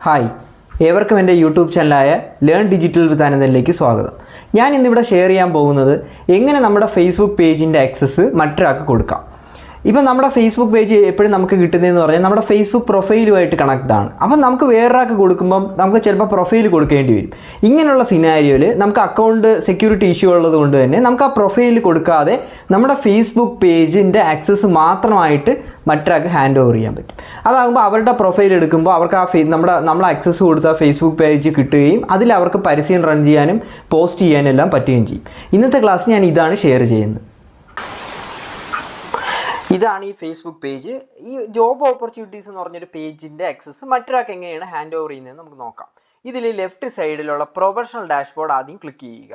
Hi, ഏവർക്കും എൻ്റെ YouTube ചാനലായ learn digital വിത്ത് ആനന്ദിലേക്ക് സ്വാഗതം. ഞാൻ ഇന്നിവിടെ ഷെയർ ചെയ്യാൻ പോകുന്നത് എങ്ങനെ നമ്മുടെ ഫേസ്ബുക്ക് പേജിൻ്റെ ആക്സസ് മറ്റൊരാൾക്ക് കൊടുക്കാം. ഇപ്പം നമ്മുടെ ഫേസ്ബുക്ക് പേജ് എപ്പോഴും നമുക്ക് കിട്ടുന്നതെന്ന് പറഞ്ഞാൽ നമ്മുടെ ഫേസ്ബുക്ക് പ്രൊഫൈലുമായിട്ട് കണക്റ്റ് ആണ്. അപ്പം നമുക്ക് വേറൊരാൾക്ക് കൊടുക്കുമ്പം നമുക്ക് ചിലപ്പോൾ പ്രൊഫൈൽ കൊടുക്കേണ്ടി വരും. ഇങ്ങനെയുള്ള സിനാരിയോയിൽ നമുക്ക് അക്കൗണ്ട് സെക്യൂരിറ്റി ഇഷ്യൂ ഉള്ളത് കൊണ്ട് തന്നെ നമുക്ക് ആ പ്രൊഫൈൽ കൊടുക്കാതെ നമ്മുടെ ഫേസ്ബുക്ക് പേജിൻ്റെ ആക്സസ് മാത്രമായിട്ട് മറ്റൊരാൾക്ക് ഹാൻഡ് ഓവർ ചെയ്യാൻ പറ്റും. അതാകുമ്പോൾ അവരുടെ പ്രൊഫൈൽ എടുക്കുമ്പോൾ അവർക്ക് ആ നമ്മൾ ആക്സസ് കൊടുത്ത ഫേസ്ബുക്ക് പേജ് കിട്ടുകയും അതിൽ അവർക്ക് പരസ്യം റൺ ചെയ്യാനും പോസ്റ്റ് ചെയ്യാനും എല്ലാം പറ്റുകയും ചെയ്യും. ഇന്നത്തെ ക്ലാസ് ഞാൻ ഇതാണ് ഷെയർ ചെയ്യുന്നത്. ഇതാണ് ഈ ഫേസ്ബുക്ക് പേജ്. ഈ ജോബ് ഓപ്പർച്യൂണിറ്റീസ് എന്ന് പറഞ്ഞൊരു പേജിൻ്റെ ആക്സസ് മറ്റൊരാൾക്ക് എങ്ങനെയാണ് ഹാൻഡ് ഓവർ ചെയ്യുന്നതെന്ന് നമുക്ക് നോക്കാം. ഇതിൽ ലെഫ്റ്റ് സൈഡിലുള്ള പ്രൊഫഷണൽ ഡാഷ്ബോർഡ് ആദ്യം ക്ലിക്ക് ചെയ്യുക.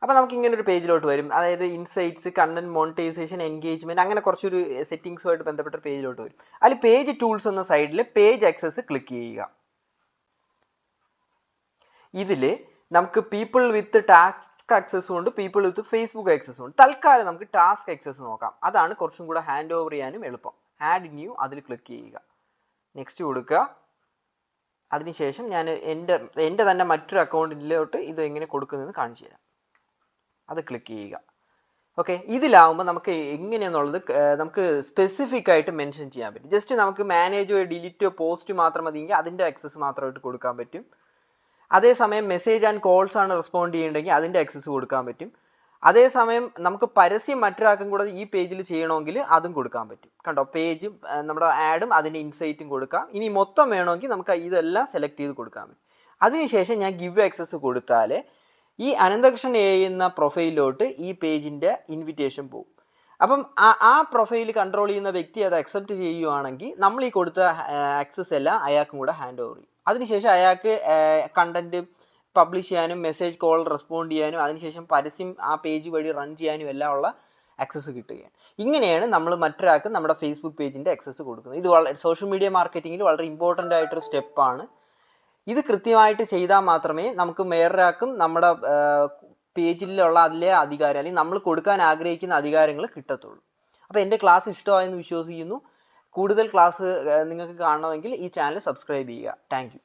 അപ്പോൾ നമുക്ക് ഇങ്ങനെ ഒരു പേജിലോട്ട് വരും. അതായത് ഇൻസൈറ്റ്സ്, കണ്ടന്റ് മോണിറ്റൈസേഷൻ, എൻഗേജ്മെന്റ്, അങ്ങനെ കുറച്ചൊരു സെറ്റിംഗ്സുമായിട്ട് ബന്ധപ്പെട്ട പേജിലോട്ട് വരും. അതിൽ പേജ് ടൂൾസ് എന്ന സൈഡിൽ പേജ് ആക്സസ് ക്ലിക്ക് ചെയ്യുക. ഇതിൽ നമുക്ക് പീപ്പിൾ വിത്ത് ടാസ്ക് ആക്സസും ഉണ്ട്, പീപ്പിൾ വിത്ത് ഫേസ്ബുക്ക് ആക്സസും ഉണ്ട്. തൽക്കാലം നമുക്ക് ടാസ്ക് ആക്സസ് നോക്കാം. അതാണ് കുറച്ചും കൂടെ ഹാൻഡ് ഓവർ ചെയ്യാനും എളുപ്പം. ആഡ് ന്യൂ അതിൽ ക്ലിക്ക് ചെയ്യുക, നെക്സ്റ്റ് കൊടുക്കുക. അതിനുശേഷം ഞാൻ എൻ്റെ തന്നെ മറ്റൊരു അക്കൗണ്ടിലോട്ട് ഇത് എങ്ങനെ കൊടുക്കുന്നതെന്ന് കാണിച്ചു തരാം. അത് ക്ലിക്ക് ചെയ്യുക. ഓക്കെ, ഇതിലാവുമ്പോൾ നമുക്ക് എങ്ങനെയാണെന്നുള്ളത് നമുക്ക് സ്പെസിഫിക് ആയിട്ട് മെൻഷൻ ചെയ്യാൻ പറ്റും. ജസ്റ്റ് നമുക്ക് മാനേജോ ഡിലീറ്റോ പോസ്റ്റ് മാത്രം മതിയെങ്കിൽ അതിൻ്റെ ആക്സസ് മാത്രമായിട്ട് കൊടുക്കാൻ പറ്റും. അതേസമയം മെസ്സേജ് ആൻഡ് കോൾസ് ആണ് റെസ്പോണ്ട് ചെയ്യേണ്ടെങ്കിൽ അതിൻ്റെ ആക്സസ് കൊടുക്കാൻ പറ്റും. അതേസമയം നമുക്ക് പരസ്യം മറ്റൊരാൾക്കും കൂടെ ഈ പേജിൽ ചെയ്യണമെങ്കിൽ അതും കൊടുക്കാൻ പറ്റും. കണ്ടോ, പേജും നമ്മുടെ ആഡും അതിൻ്റെ ഇൻസൈറ്റും കൊടുക്കാം. ഇനി മൊത്തം വേണമെങ്കിൽ നമുക്ക് ഇതെല്ലാം സെലക്ട് ചെയ്ത് കൊടുക്കാൻ പറ്റും. അതിനുശേഷം ഞാൻ ഗിവ് ആക്സസ് കൊടുത്താൽ ഈ അനന്തകൃഷ്ണൻ എന്ന പ്രൊഫൈലിലോട്ട് ഈ പേജിൻ്റെ ഇൻവിറ്റേഷൻ പോകും. അപ്പം ആ പ്രൊഫൈൽ കൺട്രോൾ ചെയ്യുന്ന വ്യക്തി അത് അക്സെപ്റ്റ് ചെയ്യുവാണെങ്കിൽ നമ്മൾ ഈ കൊടുത്ത ആക്സസ് എല്ലാം അയാൾക്കും കൂടെ ഹാൻഡ് ഓവർ ചെയ്യും. അതിനുശേഷം അയാൾക്ക് കണ്ടന്റ് പബ്ലിഷ് ചെയ്യാനും മെസ്സേജ് കോൾ റെസ്പോണ്ട് ചെയ്യാനും അതിനുശേഷം പരസ്യം ആ പേജ് വഴി റൺ ചെയ്യാനും എല്ലാം ഉള്ള ആക്സസ് കിട്ടുകയാണ്. ഇങ്ങനെയാണ് നമ്മൾ മറ്റൊരാൾക്ക് നമ്മുടെ ഫേസ്ബുക്ക് പേജിൻ്റെ ആക്സസ് കൊടുക്കുന്നത്. ഇത് വളരെ സോഷ്യൽ മീഡിയ മാർക്കറ്റിങ്ങിൽ വളരെ ഇമ്പോർട്ടൻ്റ് ആയിട്ടൊരു സ്റ്റെപ്പാണ്. ഇത് കൃത്യമായിട്ട് ചെയ്താൽ മാത്രമേ നമുക്ക് വേറൊരാൾക്കും നമ്മുടെ പേജിലുള്ള അതിലെ അധികാരം അല്ലെങ്കിൽ നമ്മൾ കൊടുക്കാൻ ആഗ്രഹിക്കുന്ന അധികാരങ്ങൾ കിട്ടത്തുള്ളൂ. അപ്പോൾ എൻ്റെ ക്ലാസ് ഇഷ്ടമായെന്ന് വിശ്വസിക്കുന്നു. കൂടുതൽ ക്ലാസ് നിങ്ങൾക്ക് കാണണമെങ്കിൽ ഈ ചാനൽ സബ്സ്ക്രൈബ് ചെയ്യുക. Thank you.